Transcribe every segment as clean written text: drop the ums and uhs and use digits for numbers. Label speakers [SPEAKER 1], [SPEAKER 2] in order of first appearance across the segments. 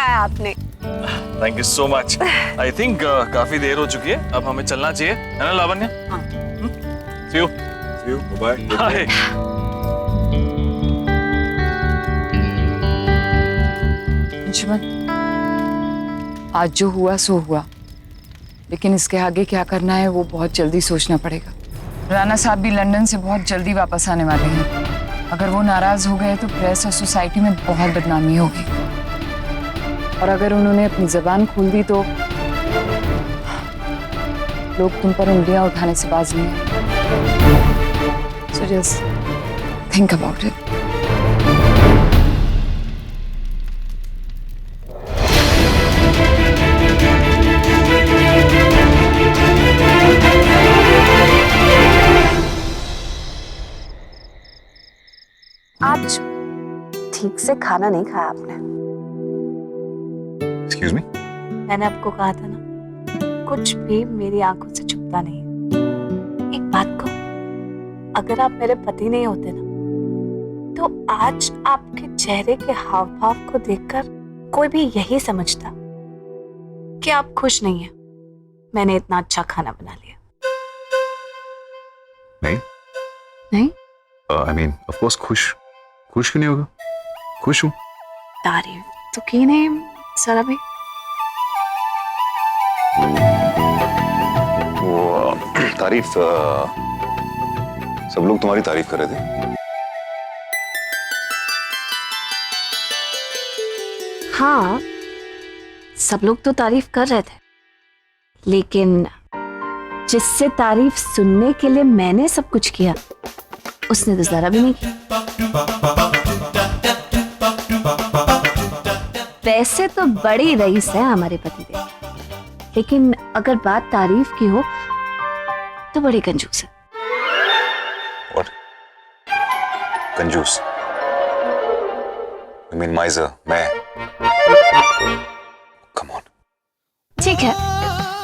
[SPEAKER 1] सिखाया आपने।
[SPEAKER 2] Thank you so much. I think काफी देर हो चुकी है, अब हमें चलना चाहिए, है ना लावण्य?
[SPEAKER 1] हाँ।
[SPEAKER 2] See you.
[SPEAKER 3] See you. Bye.
[SPEAKER 2] Bye.
[SPEAKER 4] Anshuman, आज जो हुआ सो हुआ, लेकिन इसके आगे क्या करना है वो बहुत जल्दी सोचना पड़ेगा। राणा साहब भी लंदन से बहुत जल्दी वापस आने वाले हैं। अगर वो नाराज हो गए तो प्रेस और सोसाइटी में बहुत बदनामी होगी, और अगर उन्होंने अपनी जबान खोल दी तो लोग तुम पर उंगलियां उठाने से बाज नहीं है। So just think about it.
[SPEAKER 1] आज ठीक से खाना नहीं खाया आपने।
[SPEAKER 3] Excuse me?
[SPEAKER 1] मैंने आपको कहा था ना, कुछ भी मेरी आंखों से छुपता नहीं है। एक बात कहूं, अगर आप मेरे पति नहीं होते ना, तो आज आपके चेहरे के हाव भाव को देखकर कोई भी यही समझता कि आप खुश नहीं हैं। मैंने इतना अच्छा खाना बना लिया।
[SPEAKER 3] नहीं।
[SPEAKER 1] नहीं?
[SPEAKER 3] I mean, of course, खुश क्यों नहीं होगा? खुश हूँ।
[SPEAKER 1] तारीफ तो की नहीं सर अभी।
[SPEAKER 3] वो तारीफ सब लोग तुम्हारी तारीफ कर रहे थे।
[SPEAKER 1] हाँ, सब लोग तो तारीफ कर रहे थे, लेकिन जिससे तारीफ सुनने के लिए मैंने सब कुछ किया, उसने तो जरा भी नहीं किया। वैसे तो बड़ी रईस है हमारे पतिदेव, लेकिन अगर बात तारीफ की हो तो बड़ी कंजूस है।
[SPEAKER 3] What? कंजूस? I mean, miser, मैं? Come on.
[SPEAKER 1] ठीक है,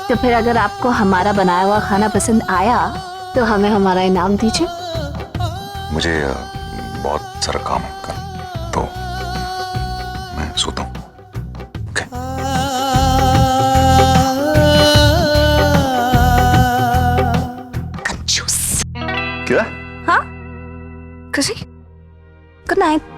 [SPEAKER 1] तो फिर अगर आपको हमारा बनाया हुआ खाना पसंद आया तो हमें हमारा इनाम दीजिए।
[SPEAKER 3] मुझे बहुत सारा काम है कल, तो मैं सोता हूँ। Okay.
[SPEAKER 1] कंजूस।
[SPEAKER 3] क्या?
[SPEAKER 1] हाँ? खुशी? Good night.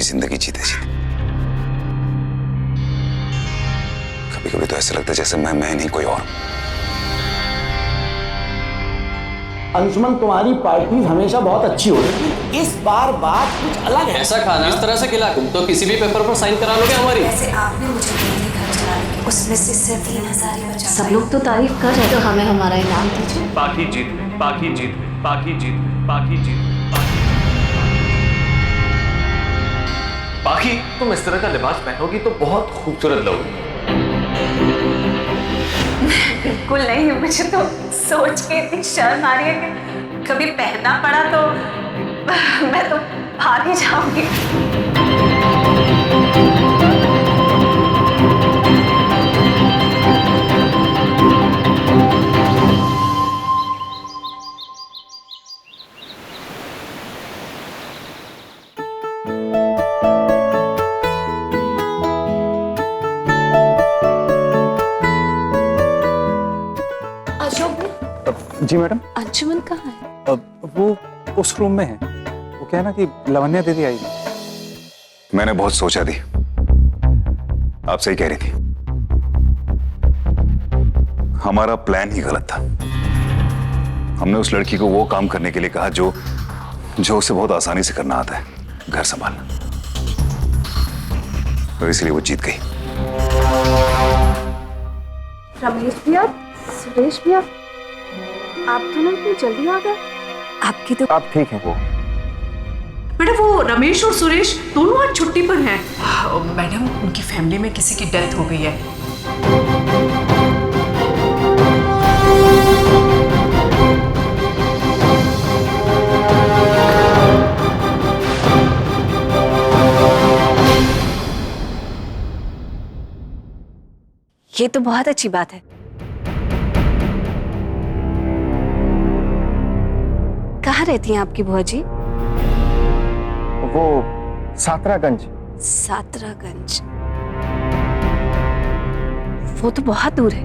[SPEAKER 3] जिंदगी जीते जीते कभी कभी तो ऐसा लगता है जैसे मैं नहीं कोई और।
[SPEAKER 5] अंशुमन, तुम्हारी पार्टी हमेशा बहुत अच्छी होती है, इस बार बात कुछ अलग है।
[SPEAKER 6] ऐसा खाना इस तरह से खिला तुम तो किसी भी पेपर पर साइन करा लोगे हमारी।
[SPEAKER 7] वैसे आपने मुझे दिल्ली घर चलाने के उसमें से सिर्फ 3000 ही बचा।
[SPEAKER 1] सब लोग तो तारीफ कर रहे, तो हमें हमारा इनाम दीजिए।
[SPEAKER 2] बाकी जीत गए, बाकी जीत गए, बाकी जीत गए, बाकी जीत गए, बाकी तुम इस तरह का लिबास पहनोगी तो बहुत खूबसूरत लगोगी।
[SPEAKER 7] बिल्कुल नहीं, मुझे तो सोच के इतनी शर्म आ रही है कि कभी पहनना पड़ा तो मैं तो भाग ही जाऊंगी।
[SPEAKER 8] जी मैडम।
[SPEAKER 1] अंशुमन कहाँ है?
[SPEAKER 8] वो उस रूम में है। वो क्या है ना कि लावण्या दीदी आई।
[SPEAKER 3] मैंने बहुत सोचा थी, आप सही कह रही थी, हमारा प्लान ही गलत था। हमने उस लड़की को वो काम करने के लिए कहा जो उसे बहुत आसानी से करना आता है, घर संभालना, और इसलिए वो जीत गई।
[SPEAKER 1] रमेश भैया, सुरेश भैया, आप दोनों इतनी जल्दी आ गए? आपकी तो
[SPEAKER 8] आप ठीक हैं? वो
[SPEAKER 7] मैडम वो रमेश और सुरेश दोनों आज छुट्टी पर हैं।
[SPEAKER 9] मैडम उनकी फैमिली में किसी की डेथ हो गई है।
[SPEAKER 1] ये तो बहुत अच्छी बात है। कहाँ रहती हैं आपकी बुआ जी?
[SPEAKER 8] वो सातरागंज।
[SPEAKER 1] सातरागंज, वो तो बहुत दूर है।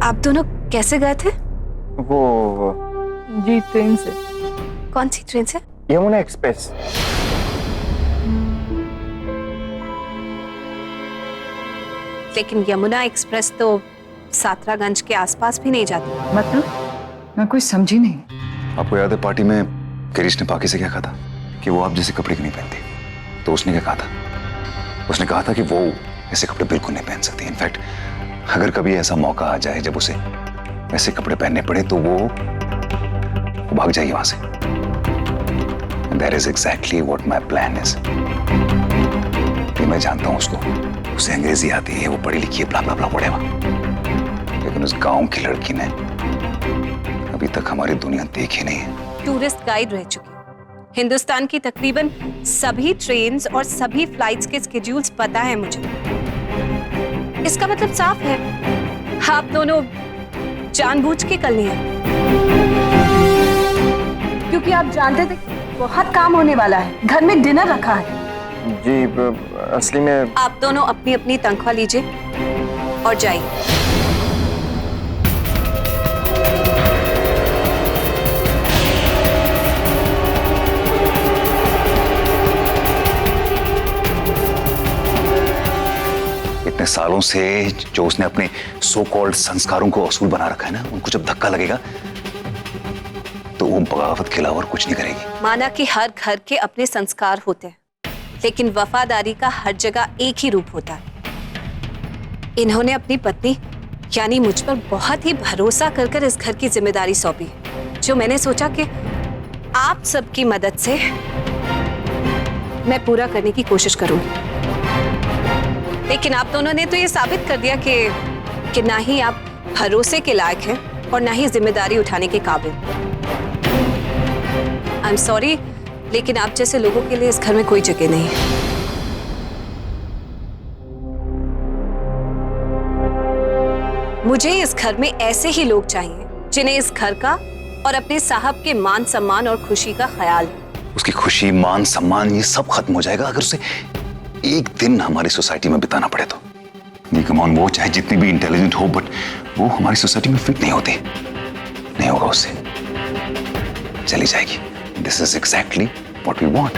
[SPEAKER 1] आप दोनों कैसे गए थे?
[SPEAKER 8] वो
[SPEAKER 4] जी ट्रेन से।
[SPEAKER 1] कौन सी ट्रेन से?
[SPEAKER 8] यमुना एक्सप्रेस।
[SPEAKER 1] लेकिन यमुना एक्सप्रेस तो सातरागंज के आसपास भी नहीं जाती।
[SPEAKER 4] मतलब मैं कुछ समझी नहीं।
[SPEAKER 3] आपको याद है पार्टी में करिश ने पाकी से क्या कहा था कि वो आप जैसे कपड़े क्यों नहीं पहनती? तो उसने क्या कहा था? उसने कहा था कि वो ऐसे कपड़े बिल्कुल नहीं पहन सकती। इनफैक्ट अगर कभी ऐसा मौका आ जाए जब उसे ऐसे कपड़े पहनने पड़े तो वो भाग जाएगी वहां से। That is exactly what my plan is. ये मैं जानता हूँ उसको, उसे अंग्रेजी आती है, वो पढ़ी लिखी है, ब्ला ब्ला ब्ला whatever। लेकिन उस गांव की लड़की ने अभी तक हमारी दुनिया देखी नहीं है।
[SPEAKER 1] टूरिस्ट गाइड रह चुकी, हिंदुस्तान की तकरीबन सभी ट्रेन्स और सभी फ्लाइट्स के स्केड्यूल्स पता है मुझे। इसका मतलब साफ है, आप दोनों जानबूझ के कल नहीं आए, क्योंकि आप जानते थे बहुत काम होने वाला है, घर में डिनर रखा है।
[SPEAKER 8] जी असली में
[SPEAKER 1] आप दोनों अपनी अपनी तनख्वाह लीजिए और जाइए।
[SPEAKER 3] इतने सालों से जो उसने अपने सो कॉल्ड संस्कारों को असूल बना रखा है ना, उनको जब धक्का लगेगा तो वो बगावत के अलावा और कुछ नहीं करेगी।
[SPEAKER 1] माना कि हर घर के अपने संस्कार होते हैं, लेकिन वफादारी का हर जगह एक ही रूप होता है। इन्होंने अपनी पत्नी यानी मुझ पर बहुत ही भरोसा कर इस घर की जिम्मेदारी सौंपी, जो मैंने सोचा कि आप सबकी मदद से मैं पूरा करने की कोशिश करूंगी। लेकिन आप दोनों ने तो ये साबित कर दिया कि ना ही आप भरोसे के लायक हैं और ना ही जिम्मेदारी उठाने के काबिल। आई एम सॉरी, लेकिन आप जैसे लोगों के लिए इस घर में कोई जगह नहीं है। मुझे इस घर में ऐसे ही लोग चाहिए जिन्हें इस घर का और अपने साहब के मान सम्मान और खुशी का ख्याल है।
[SPEAKER 3] उसकी खुशी, मान सम्मान ये सब खत्म हो जाएगा अगर उसे एक दिन हमारी सोसाइटी में बिताना पड़े तो। ये कमान वो चाहे जितनी भी इंटेलिजेंट हो, बट वो हमारी सोसाइटी में फिट नहीं होती। नहीं होगा उससे, चली जाएगी। This is exactly what we want.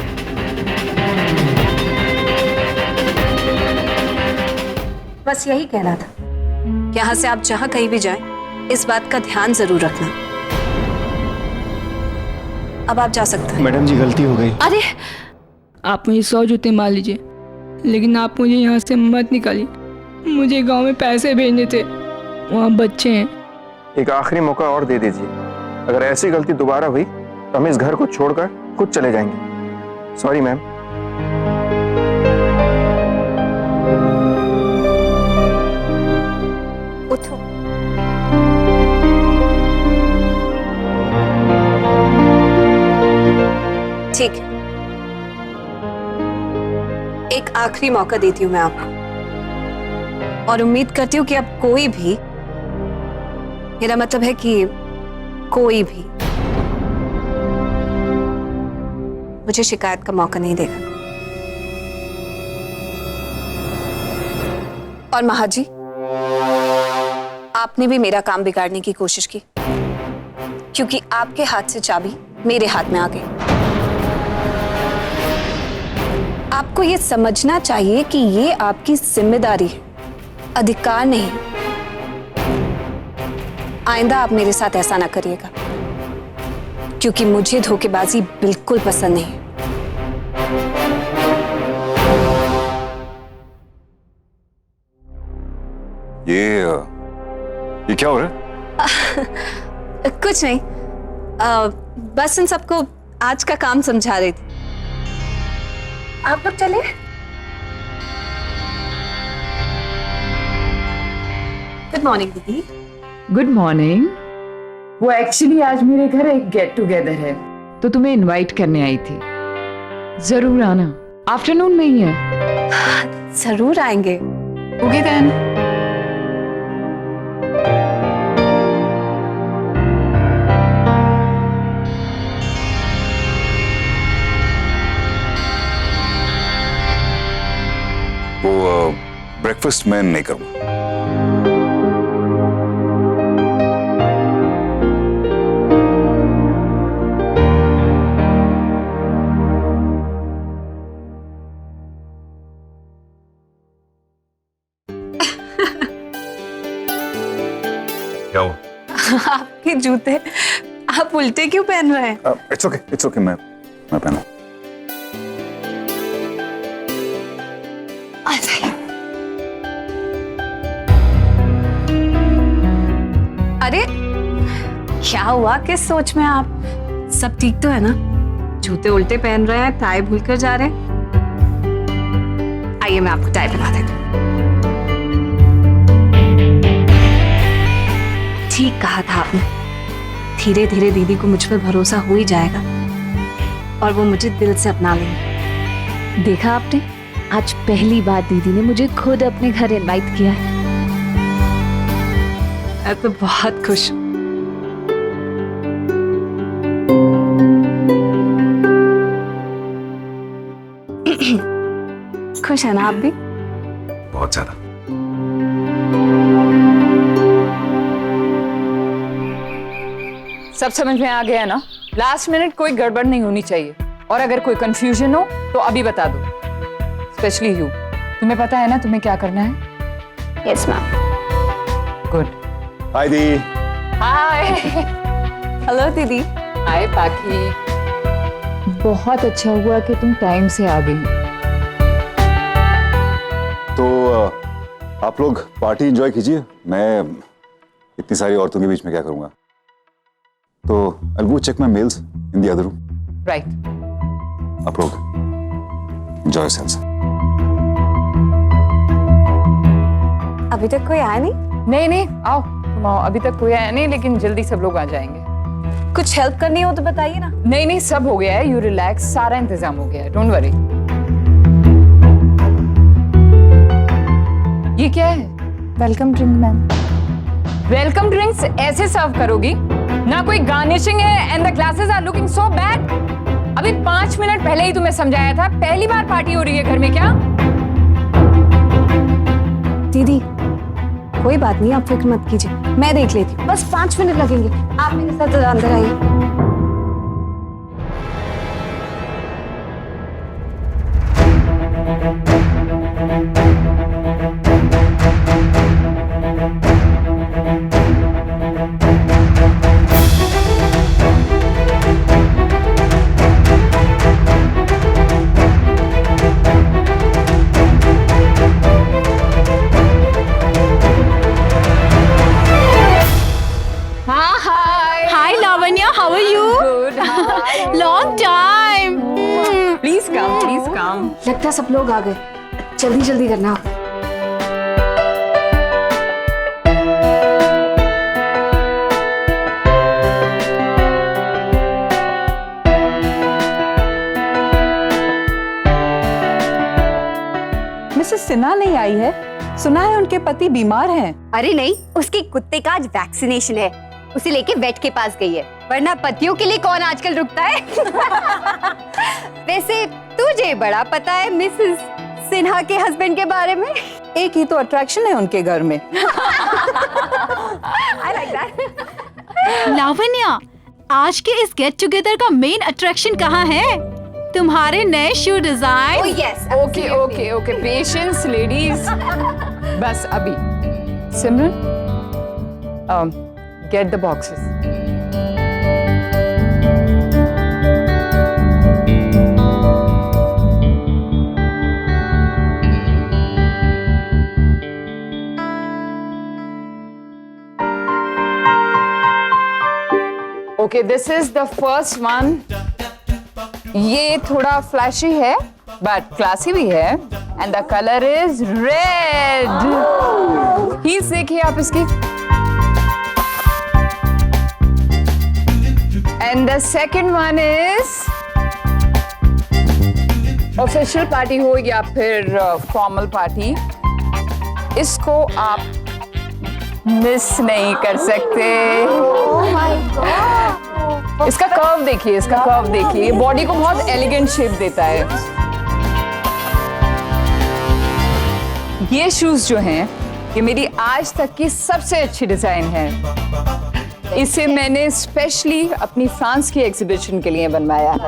[SPEAKER 1] बस यही कहना था। यहाँ से आप जहाँ कहीं भी जाएं, इस बात का ध्यान जरूर रखना। अब आप जा सकते हैं।
[SPEAKER 8] मैडम जी गलती हो गई।
[SPEAKER 1] अरे
[SPEAKER 10] आप मुझे 100 जूते मार लीजिए, लेकिन आप मुझे यहाँ से मत निकालिए। मुझे गांव में पैसे भेजने थे, वहाँ बच्चे हैं।
[SPEAKER 8] एक आखिरी मौका और दे दीजिए। अगर ऐसी गलती दोबारा हुई तो हम इस घर को छोड़कर खुद चले जाएंगे। Sorry ma'am.
[SPEAKER 1] उठो। ठीक है, एक आखिरी मौका देती हूं मैं आपको, और उम्मीद करती हूं कि अब कोई भी, मेरा मतलब है कि कोई भी मुझे शिकायत का मौका नहीं देगा। और महाजी, आपने भी मेरा काम बिगाड़ने की कोशिश की, क्योंकि आपके हाथ से चाबी मेरे हाथ में आ गई। आपको ये समझना चाहिए कि ये आपकी जिम्मेदारी है, अधिकार नहीं। आइंदा आप मेरे साथ ऐसा ना करिएगा, क्योंकि मुझे धोखेबाजी बिल्कुल पसंद नहीं।
[SPEAKER 3] ये क्या हो रहा है?
[SPEAKER 1] कुछ नहीं,
[SPEAKER 7] बस इन सबको आज का काम समझा रही थी। आप लोग चले। गुड मॉर्निंग दीदी।
[SPEAKER 4] Good morning. वो एक्चुअली आज मेरे घर एक गेट टुगेदर है, तो तुम्हें इनवाइट करने आई थी। जरूर आना, आफ्टरनून में ही है।
[SPEAKER 7] जरूर आएंगे।
[SPEAKER 4] Okay then.
[SPEAKER 3] वो ब्रेकफास्ट मैं नहीं करूंगा। क्या हुआ?
[SPEAKER 7] आपके जूते आप उल्टे क्यों पहन रहे हैं?
[SPEAKER 3] इट्स ओके मैं पहनूं।
[SPEAKER 7] अरे क्या हुआ, किस सोच में आप? सब ठीक तो है ना? जूते उल्टे पहन रहे हैं, टाई भूल कर जा रहे हैं। आइए मैं आपको टाई पहना देती हूँ। ठीक कहा था आपने, धीरे धीरे दीदी को मुझ पर भरोसा हो ही जाएगा और वो मुझे दिल से अपना लेंगे।
[SPEAKER 1] देखा आपने, आज पहली बार दीदी ने मुझे खुद अपने घर इनवाइट किया है।
[SPEAKER 7] मैं तो बहुत खुश हूँ। खुश है ना आप भी?
[SPEAKER 3] बहुत ज्यादा।
[SPEAKER 4] सब समझ में आ गया ना? लास्ट मिनट कोई गड़बड़ नहीं होनी चाहिए, और अगर कोई कंफ्यूजन हो तो अभी बता दो। स्पेशली यू, तुम्हें पता है ना तुम्हें क्या करना है?
[SPEAKER 7] Yes ma'am.
[SPEAKER 4] गुड।
[SPEAKER 3] हाय दी।
[SPEAKER 4] हाय।
[SPEAKER 7] हेलो दीदी।
[SPEAKER 4] हाय पाखी। बहुत अच्छा हुआ कि तुम टाइम से आ गई।
[SPEAKER 3] तो आप लोग पार्टी एंजॉय कीजिए, मैं इतनी सारी औरतों के बीच में क्या करूंगा। तो I'll go check my mails in the other room.
[SPEAKER 4] Right.
[SPEAKER 3] आप लोग enjoy yourselves.
[SPEAKER 7] अभी तक कोई आया नहीं?
[SPEAKER 4] नहीं आओ तुम आओ। अभी तक कोई आया नहीं, लेकिन जल्दी सब लोग आ जाएंगे।
[SPEAKER 7] कुछ हेल्प करनी हो तो बताइए ना।
[SPEAKER 4] नहीं सब हो गया है, यू रिलैक्स, सारा इंतजाम हो गया है, डोंट वरी। ये क्या है?
[SPEAKER 7] Welcome drink ma'am.
[SPEAKER 4] Welcome drinks ऐसे सर्व करोगी? ना कोई गार्निशिंग है, and the glasses are looking so bad. अभी 5 मिनट पहले ही तुम्हें समझाया था, पहली बार पार्टी हो रही है घर में क्या?
[SPEAKER 7] दीदी कोई बात नहीं, आप फिक्र मत कीजिए, मैं देख लेती हूँ। बस 5 मिनट लगेंगे, आप मेरे साथ अंदर आइए। लगता है सब लोग आ गए, जल्दी जल्दी करना।
[SPEAKER 11] मिसेस सिन्हा नहीं आई है, सुना है उनके पति बीमार हैं।
[SPEAKER 12] अरे नहीं, उसके कुत्ते का आज वैक्सीनेशन है, उसे लेके वेट के पास गई है, वरना पतियों के लिए कौन आजकल रुकता है। वैसे तुझे बड़ा पता है मिसेस सिन्हा के हस्बैंड के बारे में।
[SPEAKER 11] एक ही तो अट्रैक्शन है उनके घर में।
[SPEAKER 12] I like that.
[SPEAKER 13] लावण्या, आज के इस गेट टुगेदर का मेन अट्रैक्शन कहाँ है? तुम्हारे नए shoe design.
[SPEAKER 12] Oh yes,
[SPEAKER 4] okay okay okay, patience ladies. बस अभी Simran, get the boxes. Okay, this is the first one. ये थोड़ा फ्लैशी है बट क्लासी भी है and the colour is red. Heels देखिए आप इसकी। And the second one is official party हो या फिर फॉर्मल पार्टी, इसको आप मिस नहीं कर सकते। इसका कर्व देखिए, इसका कर्व देखिए, बॉडी को बहुत एलिगेंट शेप देता है। ये शूज जो हैं, ये मेरी आज तक की सबसे अच्छी डिजाइन है। इसे मैंने स्पेशली अपनी फ्रांस की एग्जीबिशन के लिए बनवाया है।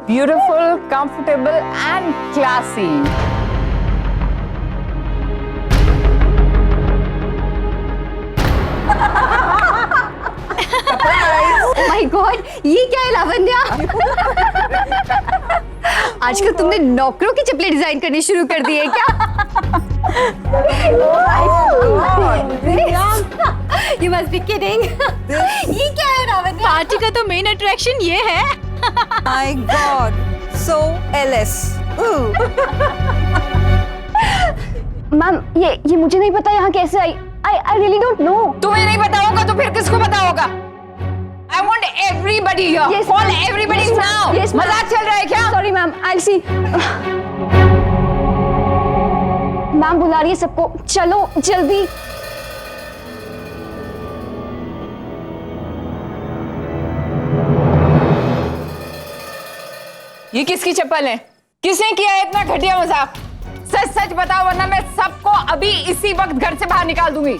[SPEAKER 4] Beautiful, comfortable and classy.
[SPEAKER 12] My God, ये क्या है लावण्या? आजकल तुमने नौकरों की चप्पलें डिजाइन करनी शुरू कर दी है क्या? You must be kidding. ये क्या है लावण्या?
[SPEAKER 13] पार्टी का तो मेन अट्रैक्शन ये है।
[SPEAKER 11] My God, so LS.
[SPEAKER 12] Ma'am, ये मुझे नहीं पता यहाँ कैसे आई। I really don't know.
[SPEAKER 4] तुम्हें नहीं पता होगा तो फिर किसको पता होगा? I want everybody here.
[SPEAKER 12] Yes,
[SPEAKER 4] Call
[SPEAKER 12] ma'am.
[SPEAKER 4] everybody
[SPEAKER 12] Yes, ma'am.
[SPEAKER 4] now.
[SPEAKER 12] Yes, ma'am.
[SPEAKER 4] मजाक चल रहा है क्या?
[SPEAKER 12] Sorry ma'am, I'll see. Ma'am बुला रही है सबको, चलो जल्दी।
[SPEAKER 4] ये किसकी चप्पल है? किसने किया है इतना घटिया मजाक? सच सच बताओ वरना मैं सबको अभी इसी वक्त घर से बाहर निकाल दूंगी।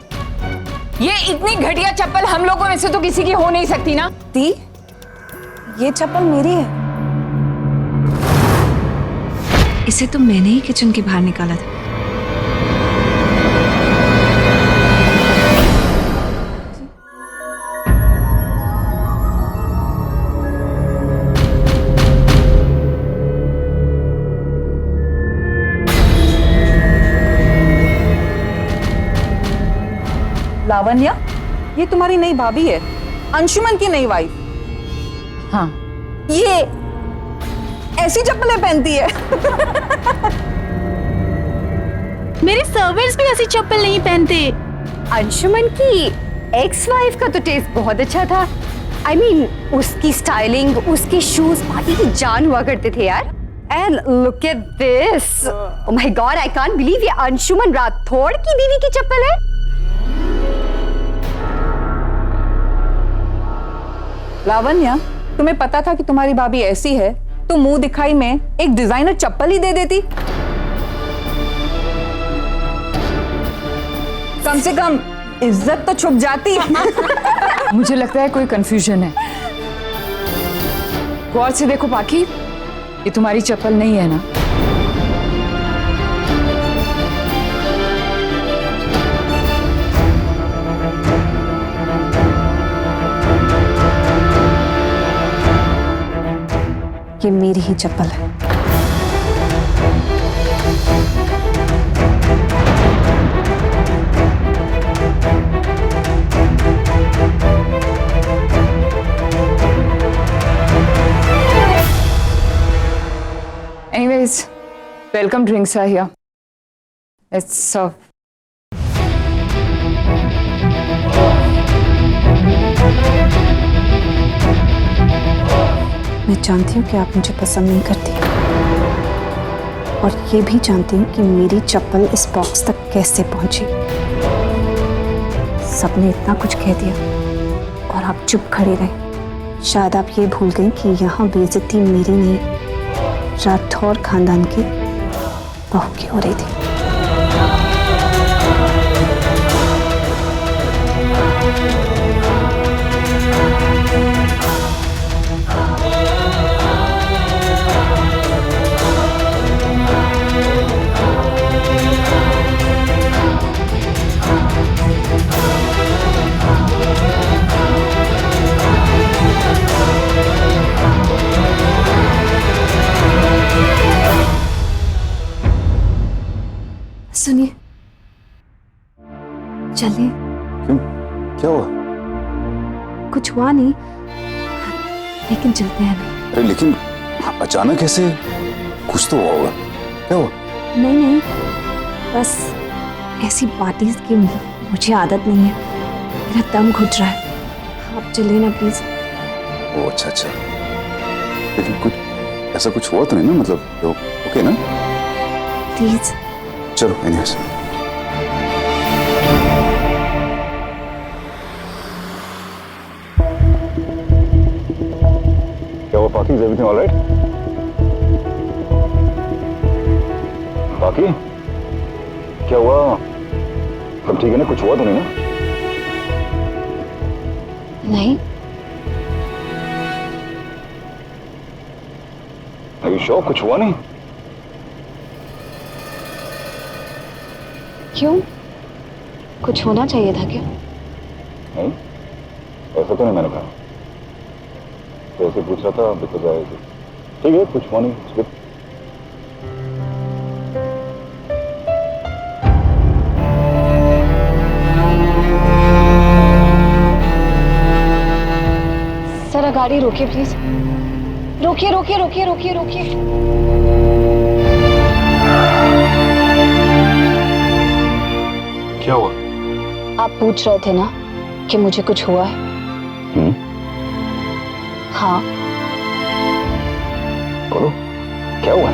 [SPEAKER 4] ये इतनी घटिया चप्पल हम लोगों में से तो किसी की हो नहीं सकती ना।
[SPEAKER 11] दी, ये चप्पल मेरी है।
[SPEAKER 1] इसे तो मैंने ही किचन के बाहर निकाला था।
[SPEAKER 11] लावण्या, ये तुम्हारी नई भाभी है, अंशुमन की नई वाइफ।
[SPEAKER 4] हाँ,
[SPEAKER 11] ये ऐसी चप्पलें पहनती है।
[SPEAKER 13] मेरे सर्वेंट्स भी ऐसी चप्पल नहीं पहनते।
[SPEAKER 12] अंशुमन की एक्स वाइफ का तो टेस्ट बहुत अच्छा था। I mean, उसकी स्टाइलिंग, उसके शूज पार्टी की जान हुआ करते थे यार। And look at this. Oh my God, I can't believe ये अंशुमन राठौड़ की बीवी की चप्पल है।
[SPEAKER 11] लावण्या, तुम्हें पता था कि तुम्हारी भाभी ऐसी है तो मुंह दिखाई में एक डिजाइनर चप्पल ही दे देती। कम से कम इज्जत तो छुप जाती।
[SPEAKER 4] मुझे लगता है कोई कंफ्यूजन है। गौर से देखो पाखी, ये तुम्हारी चप्पल नहीं है ना?
[SPEAKER 1] ये मेरी ही चप्पल है।
[SPEAKER 4] Anyways, welcome drinks are here. Let's serve.
[SPEAKER 1] मैं जानती हूँ कि आप मुझे पसंद नहीं करती और ये भी जानती हूँ कि मेरी चप्पल इस बॉक्स तक कैसे पहुंची। सबने इतना कुछ कह दिया और आप चुप खड़े रहे। शायद आप ये भूल गई कि यहाँ बेइज्जती मेरी नहीं, राठौर खानदान की बहू की हो रही थी। सुनिए, चलिए।
[SPEAKER 3] क्यों, क्या हुआ?
[SPEAKER 1] कुछ हुआ नहीं, लेकिन चलते हैं ना।
[SPEAKER 3] अरे लेकिन अचानक ऐसे कुछ तो हुआ होगा, क्या हुआ?
[SPEAKER 1] नहीं नहीं, बस ऐसी पार्टीज की मुझे आदत नहीं है, मेरा दम घुट रहा है। आप चलिए ना प्लीज।
[SPEAKER 3] ओ अच्छा, लेकिन कुछ ऐसा कुछ हुआ तो नहीं ना, मतलब तो ओके ना?
[SPEAKER 1] प्लीज
[SPEAKER 3] चलो एनीवेज। क्या हुआ पाकी? Is everything alright? पाकी क्या हुआ? सब ठीक है ना? कुछ हुआ तो नहीं ना?
[SPEAKER 1] नहीं।
[SPEAKER 3] Are you sure? कुछ हुआ नहीं?
[SPEAKER 1] क्यों? कुछ होना चाहिए था क्या?
[SPEAKER 3] नहीं, ऐसा तो नहीं मैंने कहा। तो ऐसे पूछ रहा था बिकॉज आई, ठीक है कुछ हुआ नहीं, it's good.
[SPEAKER 1] सर गाड़ी रोकिए प्लीज, रोकिए रोकिए रोकिए रोकिए रोकिए।
[SPEAKER 3] क्या हुआ?
[SPEAKER 1] आप पूछ रहे थे ना कि मुझे कुछ हुआ है? हाँ।
[SPEAKER 3] बोलो क्या हुआ?